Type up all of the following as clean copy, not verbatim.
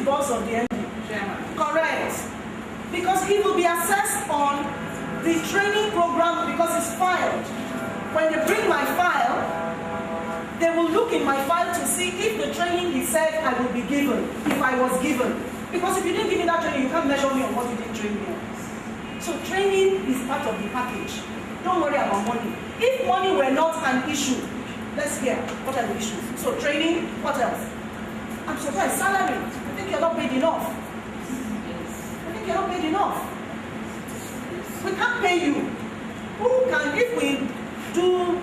boss of the MD. Correct. Because he will be assessed on the training program because it's filed. When they bring my file, they will look in my file to see if the training he said I will be given, if I was given. Because if you didn't give me that training, you can't measure me on what you didn't train me on. So training is part of the package. Don't worry about money. If money were not an issue, let's hear what are the issues. So training, what else? I'm surprised. Salary. I think you're not paid enough. I think you're not paid enough. We can't pay you. Who can, if we do,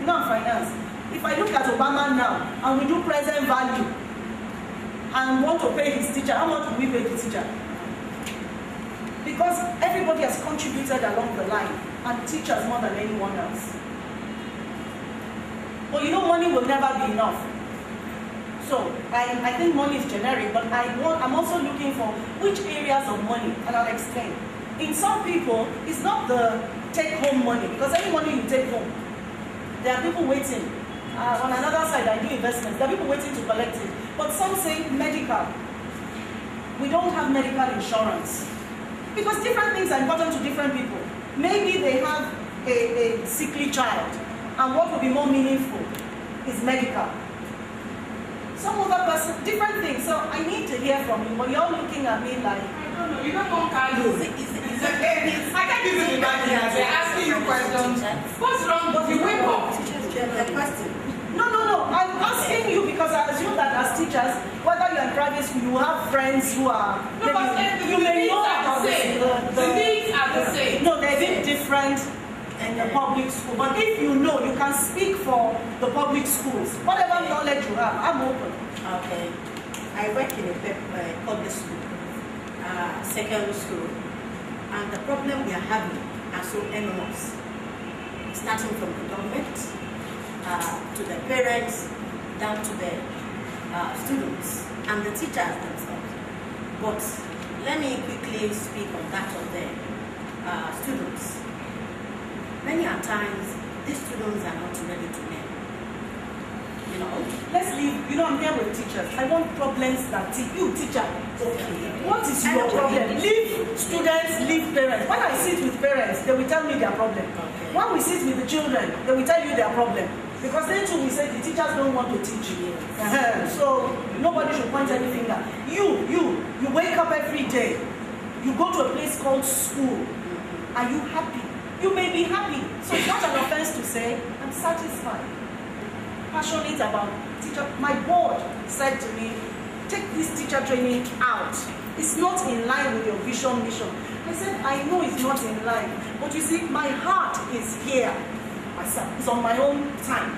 finance, if I look at Obama now and we do present value and want to pay his teacher, how much do we pay the teacher? Because everybody has contributed along the line and teachers more than anyone else. But money will never be enough. So I think money is generic, but I'm also looking for which areas of money, and I'll explain. In some people, it's not the take-home money, because any money you take home, there are people waiting. On another side, I do investments. There are people waiting to collect it. But some say medical. We don't have medical insurance. Because different things are important to different people. Maybe they have a sickly child, and what will be more meaningful is medical. Some other person, different things. So I need to hear from you. But you're looking at me like, I don't know. You don't want Carlo. I can't give you the bad answer. They're asking you questions. What's wrong with you? Wake up. The question. No. I'm asking you because I assume that as teachers, whether you're in private school, you have friends who are. No, but you may know about the needs are the same. No, they're a bit different in the public school. But if you know, you can speak for the public schools. Whatever knowledge you have, I'm open. Okay. I work in a public school, secondary school, and the problem we are having are so enormous. Starting from the government, to the parents, down to the students and the teachers themselves. But let me quickly speak on that of the students. Many a times, these students are not ready to learn. Let's leave. I'm here with teachers. I want problems that you, teacher. Okay. What is your problem? Leave students, leave parents. When I sit with parents, they will tell me their problem. Okay. When we sit with the children, they will tell you their problem. Because then too we say the teachers don't want to teach you. So nobody should point any finger. You wake up every day. You go to a place called school. Are you happy? You may be happy. So it's not an offense to say, I'm satisfied. Passionate about teacher. My board said to me, take this teacher training out. It's not in line with your vision, mission. I said, I know it's not in line. But you see, my heart is here. It's on my own time.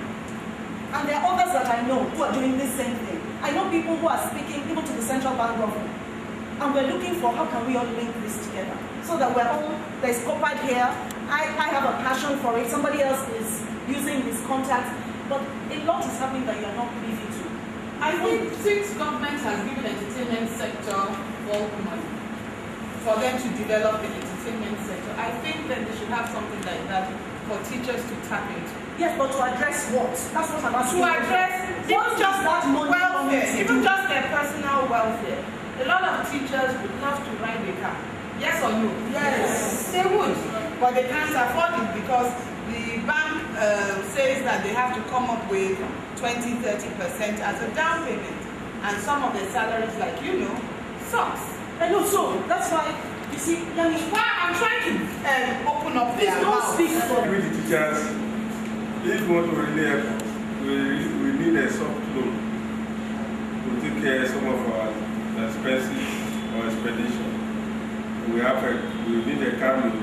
And there are others that I know who are doing this same thing. I know people who are speaking even to the central bank government. And we're looking for how can we all link this together. So that we're all, there's Copad here. I have a passion for it. Somebody else is using his contacts. But a lot is happening that you're not privy to. I think since government has given the entertainment sector bulk money for them to develop the entertainment sector, I think that they should have something like that for teachers to tap into. Yes, but to address what? That's what I'm asking. To address what just that money welfare, even just their personal welfare. A lot of teachers would love to ride a car. Yes or no? Yes. They would, but they can't afford it because the bank says that they have to come up with 20-30% as a down payment, and some of the salaries, like sucks. I know, so that's why you see. Why I'm trying to open up their mouth. Speak for with the teachers. If we want to really help, we need a soft loan to take care of some of our expenses or expedition. We need a car loan.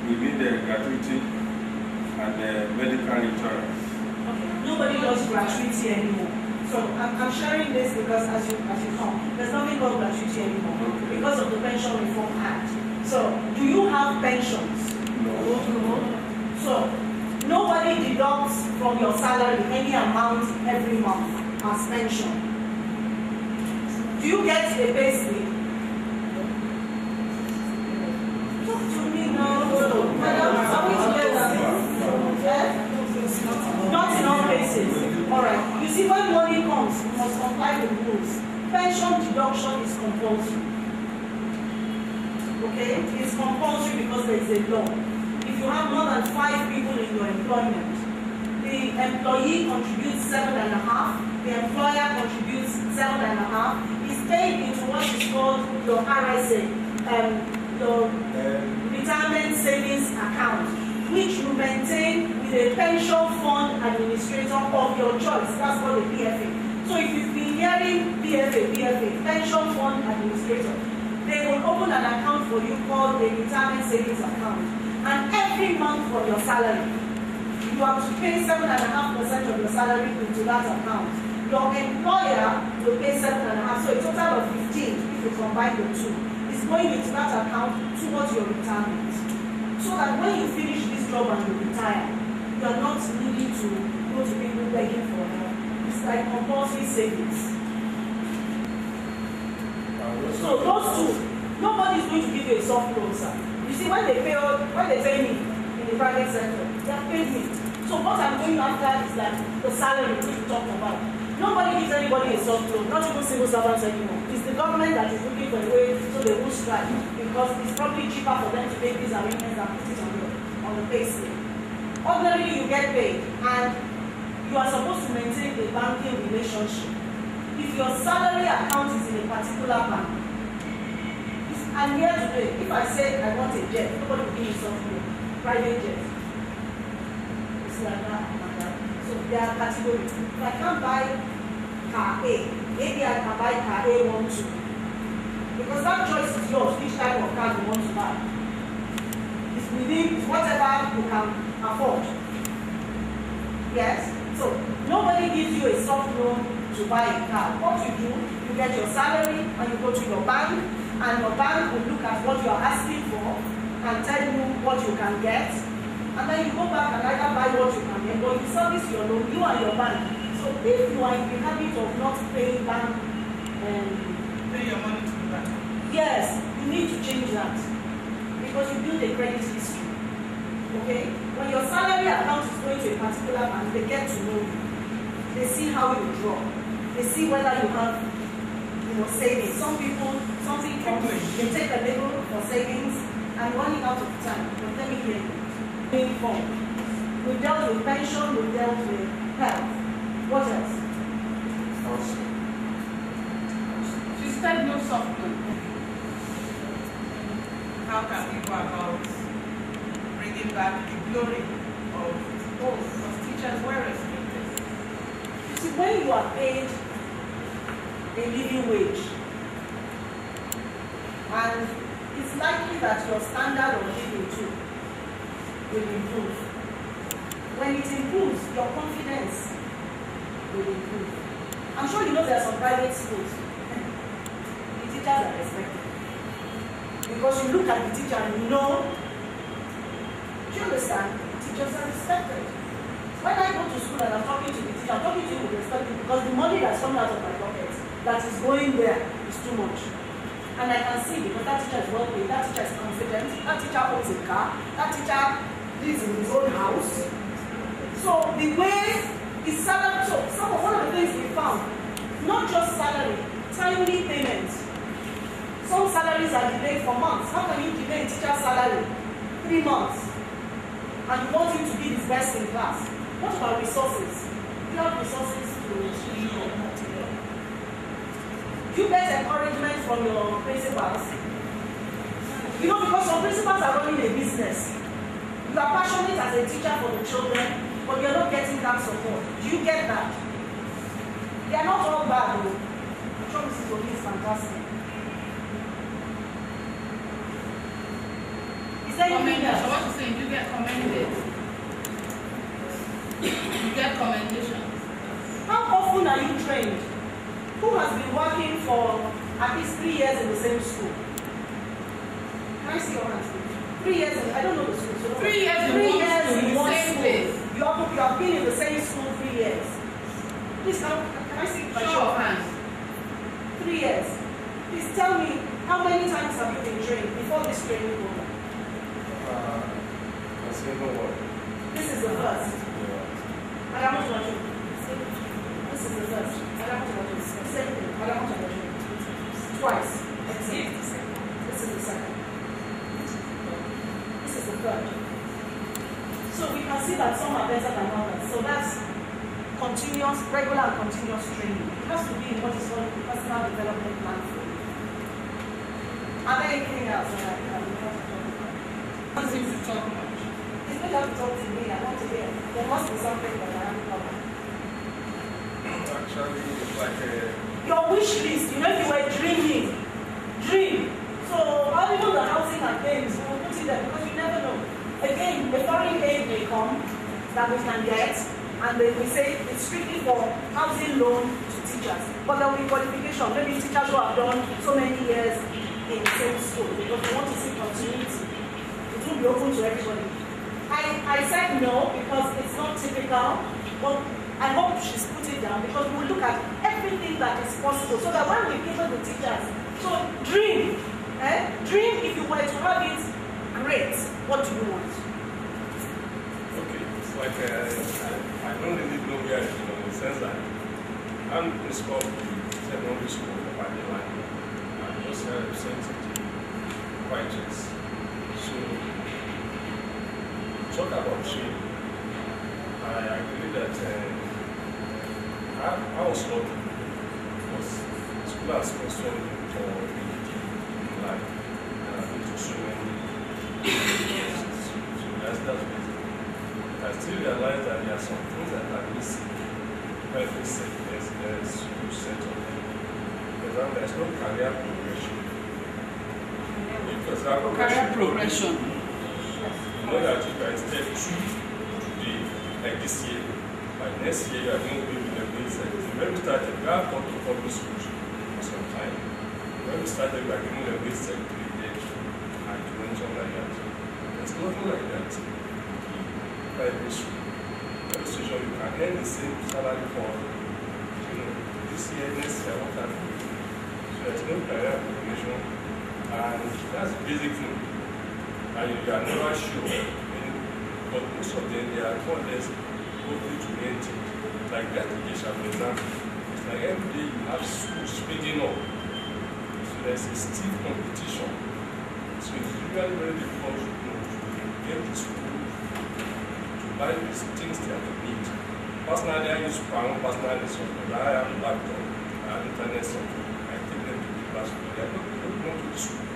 We need a gratuity and medical insurance. Okay. Nobody does gratuity anymore. So I'm sharing this because as you come, there's nothing called gratuity anymore because of the Pension Reform Act. So do you have pensions? No. So nobody deducts from your salary any amount every month as pension. Do you get a pay slip? Talk to me now. Are we together? Not in all cases. Alright. You see, when money comes, you must comply with rules. pension deduction is compulsory. Okay? It's compulsory because there is a law. If you have more than 5 people in your employment, the employee contributes 7.5, the employer contributes 7.5, is paid into what is called your RSA, your retirement savings account, which you maintain with a pension fund administrator of your choice. That's called a PFA. So if you've been hearing PFA, pension fund administrator, they will open an account for you called a retirement savings account. And every month from your salary, you have to pay 7.5% of your salary into that account. Your employer will pay 7.5%, so a total of 15 if you combine the two. Is going into that account towards your retirement. So that when you finish this job and you retire, you are not needing to go to people begging for help. It's like compulsory savings. So those two, nobody is going to give you a soft loan, sir. You see, when they pay me in the private sector, they have paid me. So what I'm going after is like the salary which we talked about. Nobody gives anybody a soft loan, not even civil servants anymore. It's the government that is looking for a way so they won't strike, because it's probably cheaper for them to make these arrangements and put it on the pay slip. Ordinarily, you get paid and you are supposed to maintain a banking relationship. If your salary account is in a particular bank, I'm here today. If I say I want a jet, nobody will give me something, private jet. It's like that. So there are categories. If I can't buy car A, maybe I can buy car A12. Because that choice is yours, which type of car you want to buy. It's within whatever you can afford. Yes? So nobody gives you a soft loan to buy a car. What you do, you get your salary and you go to your bank, and your bank will look at what you are asking for and tell you what you can get, and then you go back and either buy what you can get, but you service your loan, you and your bank. So if you are in the habit of not paying bank, pay your money to the bank. yes, you need to change that, because you build a credit history. Okay? When your salary account is going to a particular bank, they get to know you. They see how you draw. They see whether you have, savings. Some people, something comes, they take a label for savings and running out of time. But let me hear you. Inform. We dealt with pension, we dealt with health. What else? She said no soft loan. How can we go about bringing back the glory of because teachers were restricted? You see, when you are paid a living wage, and it's likely that your standard of living too will improve. When it improves, your confidence will improve. I'm sure you know there are some private schools. The teachers are respected. Because you look at the teacher and you know, do you understand? Teachers are respected. When I go to school and I'm talking to the teacher, I'm talking to you with respect because the money that's coming out of my pocket that is going there is too much. And I can see because that teacher is well paid, that teacher is confident, that teacher owns a car, that teacher lives in his own house. So the way his salary, so one of the things we found, not just salary, timely payment. Some salaries are delayed for months. How can you delay a teacher's salary? 3 months. And you want him to be his best in class. What about resources? Do you have resources to do you get encouragement from your principals? Because some principals are running a business. You are passionate as a teacher for the children, but you're not getting that support. Do you get that? They are not all bad though. I'm sure Mrs. Obi is fantastic. Is there anything else? So what you're saying, you get commended. You get commendations. How often are you trained? Who has been working for at least 3 years in the same school? Can I see your hands, please? 3 years I don't know the school. So 3 years in one school. You have been in the same school 3 years. Please, can I see my show of hands? 3 years. Please tell me, how many times have you been trained before this training program? I say no one. This is the first. I am not watching. This is the first. I am not watching. Same thing. I am not watching. twice. Exit. This is the second. This is the third. So we can see that some are better than others. So that's continuous, regular and continuous training. It has to be in what is called the personal development plan for you. Are there anything else that I can talk about? Don't seem to talk much. It's not have to talk to me, I want to hear. There must be something that I haven't covered. Actually, it's like Your wish list, you know, if you were dreaming, dream. So, how even the housing and things, we will put it there because you never know. Again, the foreign aid may come that we can get, and then we say it's strictly for housing loan to teachers. But there will be qualification, maybe teachers who have done so many years in the same school, because we want to see continuity. It will be open to everybody. I said no because it's not typical, but I hope she's put it down because we will look at everything that is possible so that when we give it to teachers, so dream, dream if you were to have it, great. What do you want? okay, it's like I don't really know where I am in the sense that I'm in school, secondary school, by the line. I'm just representing projects. So, talk about training. I agree that I was lucky because school has sponsored me for like into so many courses. So that's basic. I still realize that there are some things that are missing. Every school set of them. For example, there's no career progression. Because Career progression. you know that you can step 2 today, like this year. By next year, you are going to be with the basic. When we started, we have gone to public school for some time. When we started, we are giving the basic 3 days. And to mention like that. There's nothing like that in private school. Private school, you can earn the same salary for, this year, next year, what have you. So there's no career progression. And that's the basic thing. And you are never sure. But most of them, they are more or less open to anything. Like that education, for example. It's like every day you have schools speeding up. So there's a stiff competition. So it's really very difficult to get the school to buy these things that they need. Personally, I use Pound, personally software. I have a laptop, I have internet software. I take them to the classroom. They are not going to the school.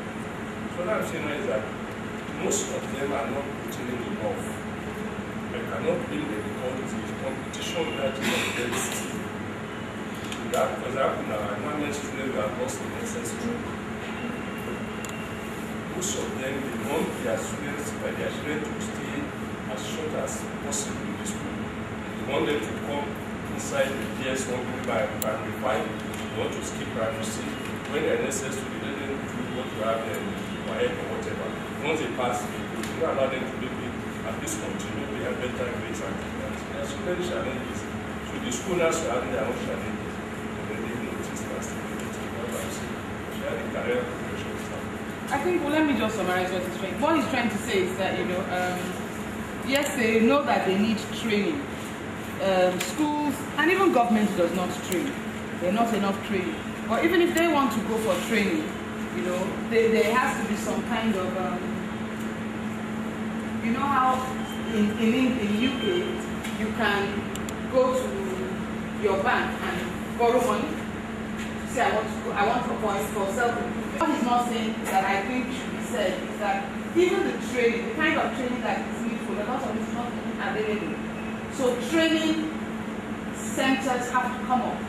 So what I'm saying is that most of them are not putting in enough. I cannot blame them because the competition that is not very stiff. That, for example, now environment students who have lost in SS2. Most of them, they want their students to stay as short as possible in the school. They want them to come inside the PS1 by primary 5. They want to skip primary 6. When they're in SS2, they let them do what you have them, or whatever. Once they pass, you don't allow them to maybe at least continue, they have better grades and things. There are so many challenges. So the school has to have their own challenges. And then they notice that the career progression stuff. I think, well, let me just summarize what he's trying. What he's trying to say is that, yes, they know that they need training. Schools and even government does not train. There are not enough training. Or even if they want to go for training, there has to be some kind of, you know how in UK you can go to your bank and borrow money. Say I want to apply for self-improvement. What he's not saying that I think should be said is that even the training, the kind of training that is needful, a lot of it is not available. So training centers have to come up.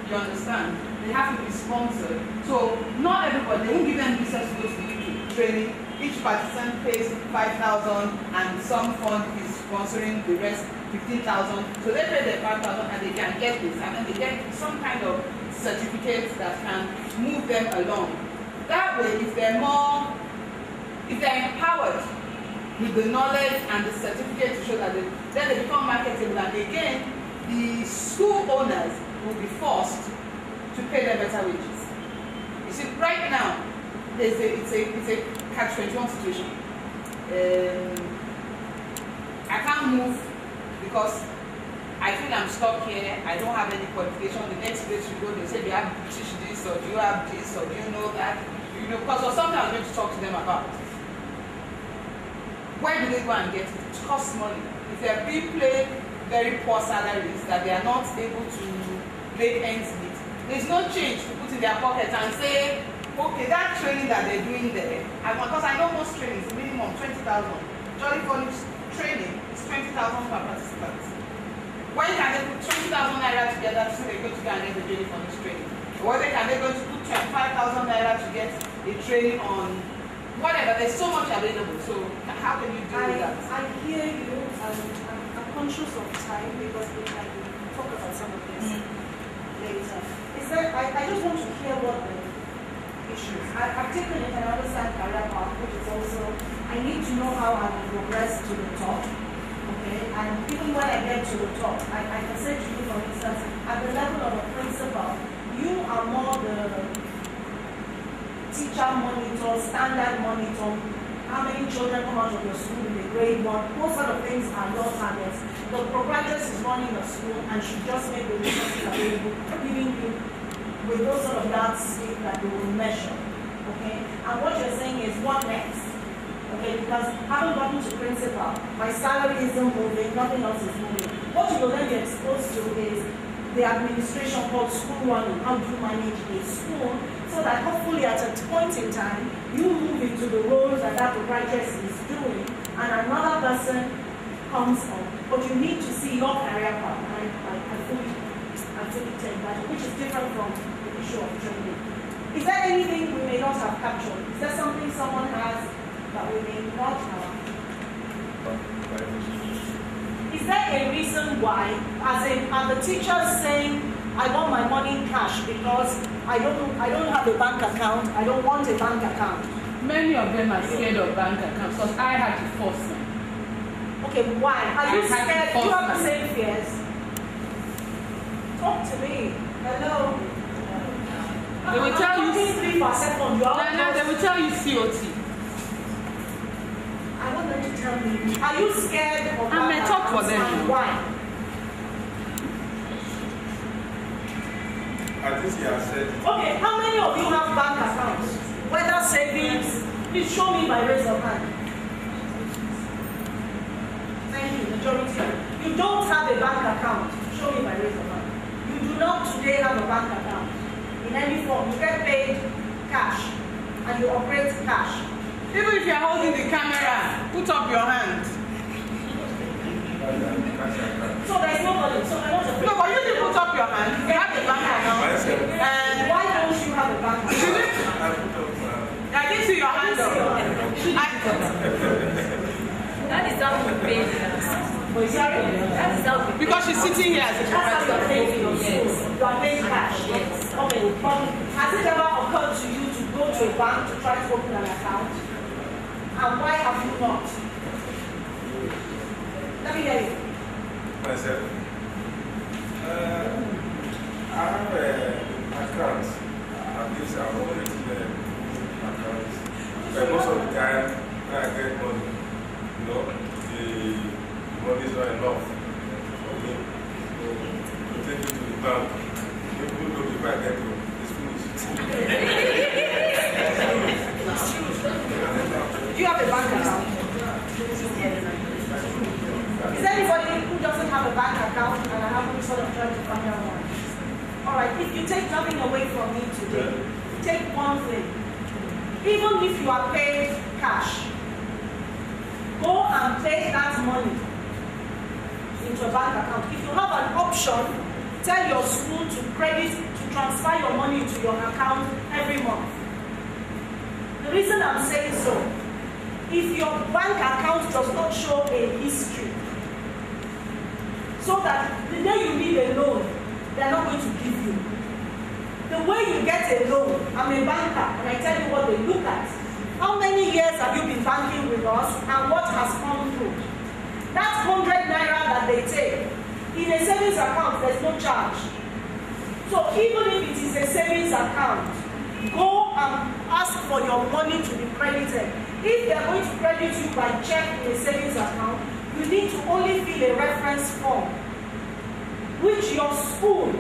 You understand? They have to be sponsored. So not everybody, they won't give them visas to go to the UK training. Each participant pays 5,000 and some fund is sponsoring the rest 15,000. So they pay their 5,000 and they can get this, and then they get some kind of certificates that can move them along. That way, if they're empowered with the knowledge and the certificate to show that then they become marketable, and again, the school owners will be forced to pay them better wages. You see, right now, it's a catch-21 situation. I can't move because I feel I'm stuck here, I don't have any qualification. The next place you go, they say, do you have teach this, or do you have this, or do you know that? You know, because of something I'm going to talk to them about. Where do they go and get it? It costs money. If they are being paid very poor salaries that they are not able to make ends meet, there's no change to put in their pocket and say, okay, that training that they're doing there, because I know most trainings, minimum 20,000. Jolly Phonics training is 20,000 per participant. When can they put 20,000 naira together so they go to go and get the Jolly Phonics training? Or can they go to put 25,000 naira to get a training on whatever? There's so much available. So how can you do that? I hear you, and I'm conscious of time because we can talk about some of this later. Is that I just want to hear what the issues. I've taken it and I understand career path, which is also I need to know how I will progress to the top. Okay, and even when I get to the top, I can say to you, for instance, at the level of a principal, you are more the teacher monitor, standard monitor, how many children come out of your school in the grade 1, those sort of things are your targets. The proprietress is running a school and she just made the resources available, giving you with those sort of yardstick that they will measure. Okay? And what you're saying is, what next? Okay, because having gotten to principal, my salary isn't moving, nothing else is moving. What you will then be exposed to is the administration called school running, how do you manage a school, so that hopefully at a point in time, you move into the role that that proprietress is doing, and another person comes on. But you need to see your career path. I fully take that, which is different from the issue of training. Is there anything we may not have captured? Is there something someone has that we may not have? Is there a reason why, are the teachers saying, I want my money in cash because I don't have a bank account, I don't want a bank account? Many of them are scared of bank accounts because I had to force them. Okay, why? Are you scared? Do you have the same fears? Talk to me. Hello. They will tell you. They will tell you COT. I want them to tell me. Are you scared of I may talk for them. And why? I think he has said. Okay, how many of you have bank accounts? Whether savings, please show me by raise of hand. Thank you, majority. You don't have a bank account. Show me by raise of hand. You do not today have a bank account in any form. You get paid cash and you operate cash. Even if you are holding the camera, put up your hand. So there's nobody. So I want to. No, but you didn't put up your hand. You have a bank account. And why don't you have a bank account? I didn't see your hand up. That is how we pay. Sorry? That is how we pay. Because she's sitting here as a That's how professor. you're paying your school. Yes. You are paying cash. Yes. Okay, but has it ever occurred to you to go to a bank to try to open an account? And why have you not? Let me hear you. Myself. I have accounts. At least I've already accounts. But most of the time, when I get money, you know, the money is not enough for me. So, to take it to the bank, even though if I get to it's finished. Do you have a bank account? Is there anybody who doesn't have a bank account and I haven't sort of tried to find out one? Alright, if you take nothing away from me today, take one thing. Even if you are paid cash, go and pay that money into a bank account. If you have an option, tell your school to transfer your money to your account every month. The reason I'm saying so, if your bank account does not show a history, so that the day you need a loan, they're not going to give you. The way you get a loan, I'm a banker, and I tell you what they look at. How many years have you been banking with us, and what has come through? That 100 naira that they take, in a savings account, there's no charge. So even if it is a savings account, go and ask for your money to be credited. If they are going to credit you by check in a savings account, you need to only fill a reference form which your school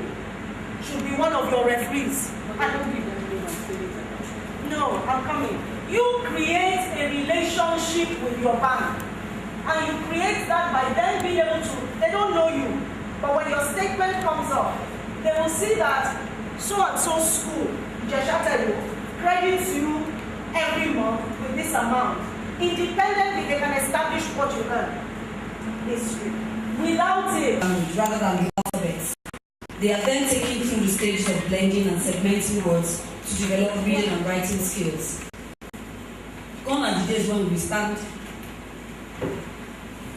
should be one of your referees. No, I'm coming. You create a relationship with your bank, and you create that by them being able to, they don't know you, but when your statement comes up, they will see that so and so school, credits you every month with this amount. Independently, they can establish what you earn. History. Without it, rather than the alphabet, they are then taken through the stages of blending and segmenting words to develop reading and writing skills. Gone are the days when we stand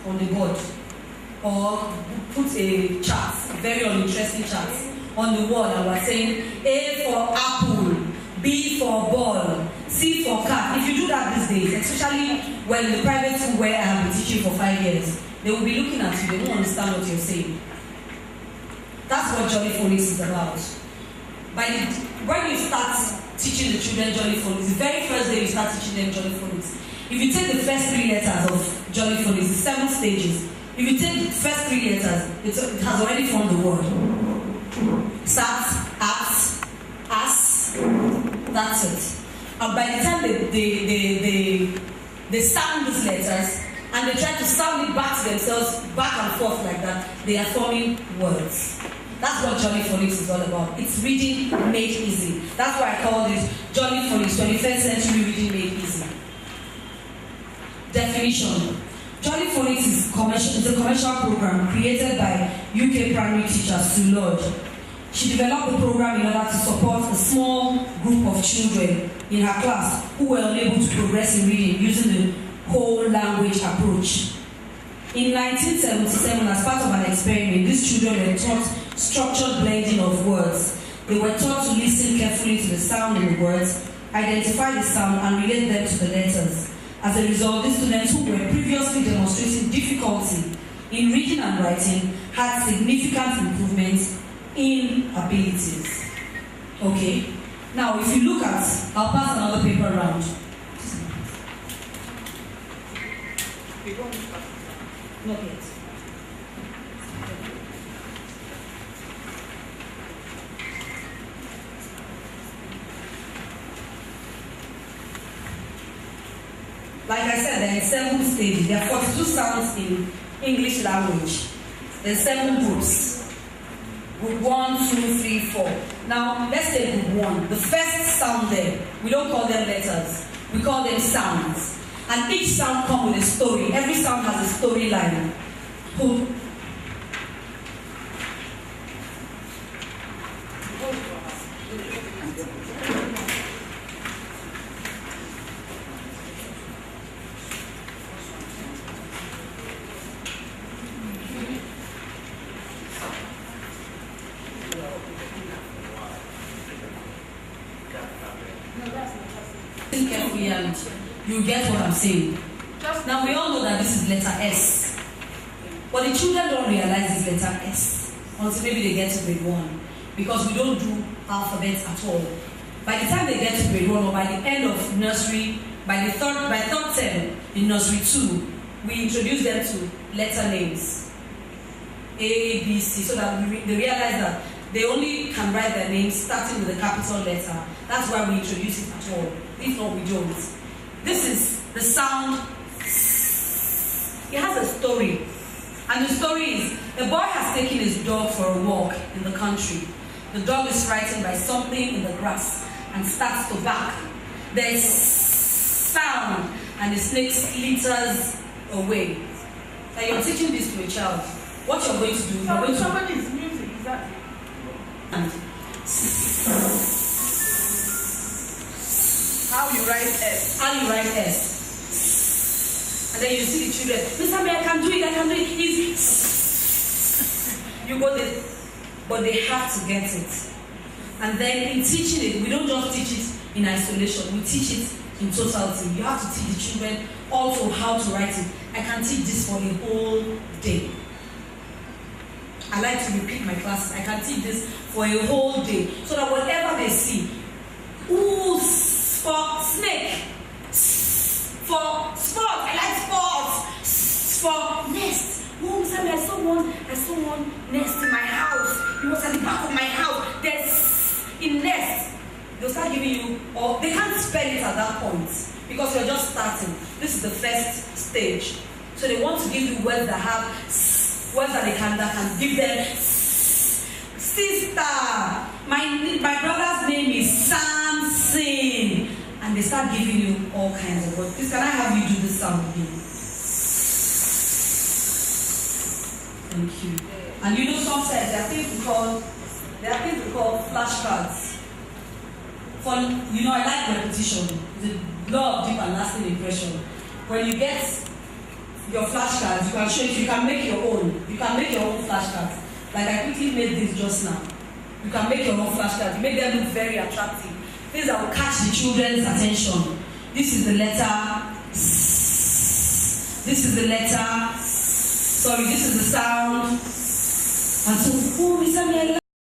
on the board or put a chart, a very uninteresting chart, on the wall and we're saying A for apple, B for ball, C for cat. If you do that these days, especially when the private school where I have been teaching for 5 years, they will be looking at you, they don't understand what you're saying. That's what Jolly Phonics is about. When you start teaching the children Jolly Phonics, the very first day you start teaching them Jolly Phonics, if you take the first 3 letters of Jolly Phonics, the 7 stages, if you take the first 3 letters, it has already formed the word. Start, at, as, that's it. And by the time they sound these letters, and they try to sound it back to themselves, back and forth like that, they are forming words. That's what Jolly Phonics is all about. It's reading made easy. That's why I call this Jolly Phonics, 21st century reading made easy. Definition. Jolly Phonics is a commercial program created by UK primary teacher Sue Lodge. She developed the program in order to support a small group of children in her class who were unable to progress in reading using the whole language approach. In 1977, as part of an experiment, these children were taught structured blending of words. They were taught to listen carefully to the sound in the words, identify the sound, and relate them to the letters. As a result, these students who were previously demonstrating difficulty in reading and writing had significant improvements in abilities. Okay. Now, if you look at, I'll pass another paper around. Not yet. Like I said, there are 7 stages. There are 42 sounds in English language. There are 7 groups. Group 1, 2, 3, 4. Now, let's take group 1. The first sound there, we don't call them letters. We call them sounds. And each sound comes with a story. Every sound has a storyline. Carefully and you get what I'm saying. Now we all know that this is letter S, but the children don't realize this letter S until maybe they get to grade 1, because we don't do alphabets at all. By the time they get to grade 1 or by the end of nursery, by third term in nursery 2, we introduce them to letter names, A, B, C, so that they realize that they only can write their names starting with a capital letter. That's why we introduce it at all. If not, we don't. This is the sound. It has a story. And the story is, a boy has taken his dog for a walk in the country. The dog is frightened by something in the grass and starts to bark. There's sound and the snake slithers away. Now you're teaching this to a child. What you're going to do, you're going to... Somebody's music, is that it? And how you write S. How you write S. And then you see the children, Mr. May, I can do it, easy. You go there, but they have to get it. And then in teaching it, we don't just teach it in isolation, we teach it in totality. You have to teach the children also how to write it. I can teach this for a whole day. I like to repeat my classes. I can teach this for a whole day, so that whatever they see, ooh, for snake, for sport, I like sports, for nest. Oh, Sammy, I saw one nest in my house. It was at the back of my house. There's in nest. They'll start giving you, or they can't spell it at that point because you're just starting. This is the first stage. So they want to give you words that have words that can give them sister. My brother's name is Samson, and they start giving you all kinds of words. Please, can I have you do this sound with me? Thank you. And you know, sometimes there are things we call flashcards. For you know, I like repetition. It's a lot of deep and lasting impression. When you get your flashcards, you can show it. You can make your own. You can make your own flashcards. Like I quickly made this just now. You can make your own flashcards. Make them look very attractive. Things that will catch the children's attention. This is the letter S. This is the letter. Sorry, this is the sound. And so, oh, Mr.